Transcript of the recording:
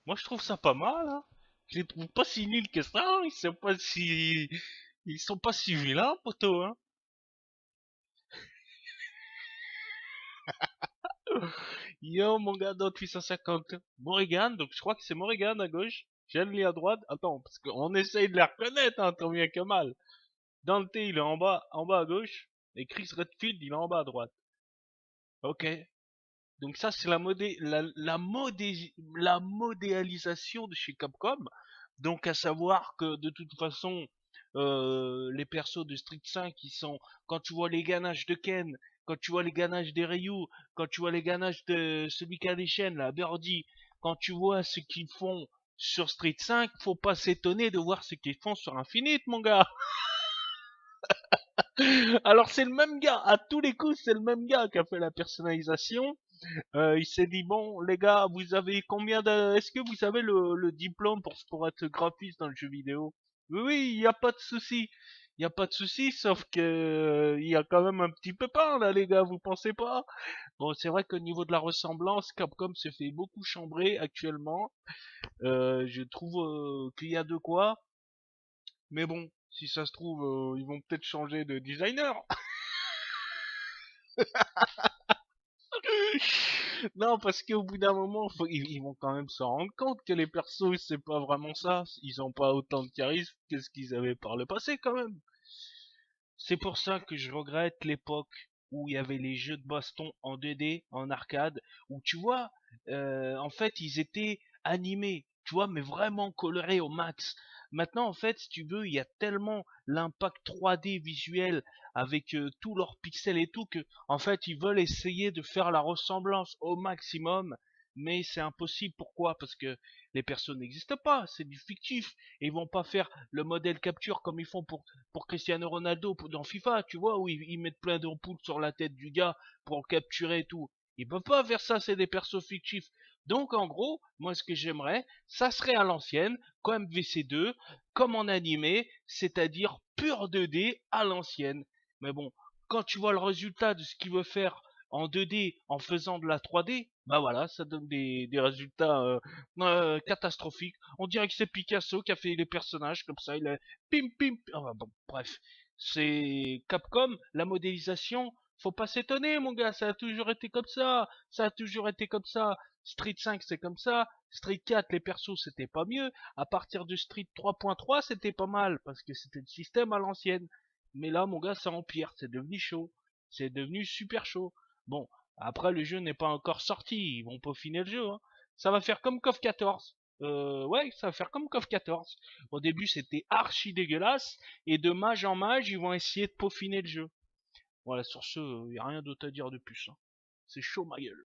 Moi, je trouve ça pas mal, hein. Je les trouve pas si nuls que ça, hein. Ils sont pas si vilains, poto, hein. Yo, mon gars, Dot 850. Morrigan, donc je crois que c'est Morrigan à gauche. Shelly à droite. Attends, parce qu'on essaye de les reconnaître, hein, tant bien que mal. Dante, il est en bas à gauche. Et Chris Redfield, il est en bas à droite. Ok. Donc ça, c'est la modélisation de chez Capcom. Donc à savoir que de toute façon, les persos de Street 5, ils sont, quand tu vois les ganaches de Ken, quand tu vois les ganaches des Ryu, quand tu vois les ganaches de celui qui a les chaînes, là, Birdie, quand tu vois ce qu'ils font sur Street 5, faut pas s'étonner de voir ce qu'ils font sur Infinite, mon gars. Alors c'est le même gars, à tous les coups, c'est le même gars qui a fait la personnalisation. Il s'est dit bon les gars, vous avez combien de... Est-ce que vous avez le diplôme pour être graphiste dans le jeu vidéo? Oui, oui, il n'y a pas de souci. Il n'y a pas de souci, sauf que il y a quand même un petit pépin là les gars, vous pensez pas? Bon, c'est vrai qu'au niveau de la ressemblance, Capcom se fait beaucoup chambrer actuellement. Je trouve qu'il y a de quoi, mais bon, si ça se trouve, ils vont peut-être changer de designer. Non, parce qu'au bout d'un moment, ils vont quand même se rendre compte que les persos, c'est pas vraiment ça. Ils ont pas autant de charisme que ce qu'ils avaient par le passé, quand même. C'est pour ça que je regrette l'époque où il y avait les jeux de baston en 2D, en arcade, où tu vois, en fait, ils étaient animés, tu vois, mais vraiment colorés au max. Maintenant, en fait, si tu veux, il y a tellement l'impact 3D visuel avec tous leurs pixels et tout que, en fait, ils veulent essayer de faire la ressemblance au maximum, mais c'est impossible. Pourquoi? Parce que les personnes n'existent pas, c'est du fictif. Et ils vont pas faire le modèle capture comme ils font pour Cristiano Ronaldo dans FIFA, tu vois, où ils mettent plein d'ampoules sur la tête du gars pour le capturer et tout. Ils peuvent pas faire ça, c'est des persos fictifs. Donc en gros, moi ce que j'aimerais, ça serait à l'ancienne, comme VC2, comme en animé, c'est-à-dire pur 2D à l'ancienne. Mais bon, quand tu vois le résultat de ce qu'il veut faire en 2D en faisant de la 3D, bah voilà, ça donne des résultats catastrophiques. On dirait que c'est Picasso qui a fait les personnages comme ça, il a pim pim. Enfin, bon, bref, c'est Capcom, la modélisation. Faut pas s'étonner, mon gars, ça a toujours été comme ça. Ça a toujours été comme ça. Street 5, c'est comme ça. Street 4, les persos, c'était pas mieux. À partir de Street 3.3, c'était pas mal, parce que c'était le système à l'ancienne. Mais là, mon gars, ça empire. C'est devenu chaud. C'est devenu super chaud. Bon, après, le jeu n'est pas encore sorti. Ils vont peaufiner le jeu, hein. Ça va faire comme KOF 14. Ouais, ça va faire comme KOF 14. Au début, c'était archi dégueulasse. Et de mage en mage, ils vont essayer de peaufiner le jeu. Voilà, sur ce, y a rien d'autre à dire de plus, hein. C'est chaud, ma gueule.